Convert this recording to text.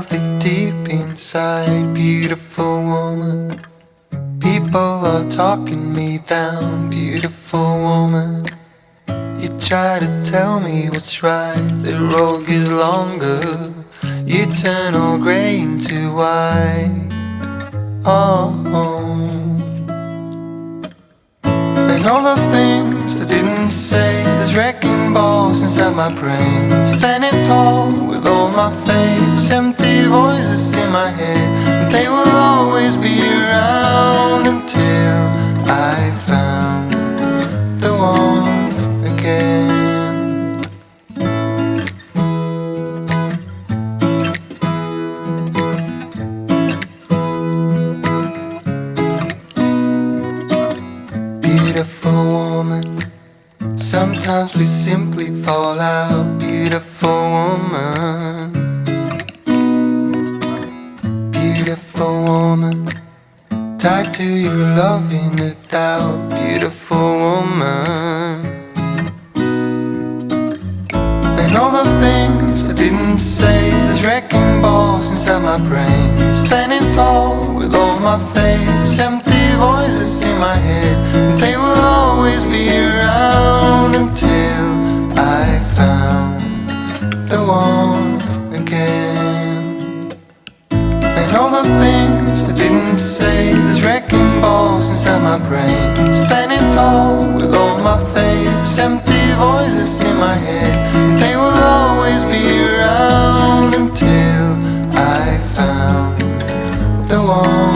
filthy deep inside, beautiful woman. People are talking me down, beautiful woman. You try to tell me what's right, the road gets longer. You turn all grey into white. Oh, and all the things I didn't say, there's wrecking balls inside my brain. Standing tall with all my faith, there's empty voices in my head, but they will always be around until I found the one again. Beautiful woman, sometimes we simply fall out. Beautiful woman, beautiful woman, tied to your love in a doubt. Beautiful woman, and all the things I didn't say, there's wrecking balls inside my brain. Standing tall with all my faith, there's empty voices in my head, and they will always be around until I found the one again. And all the things I didn't say, there's wrecking balls inside my brain. Standing tall with all my faith, there's empty voices in my head, and they will always be around until I found the one.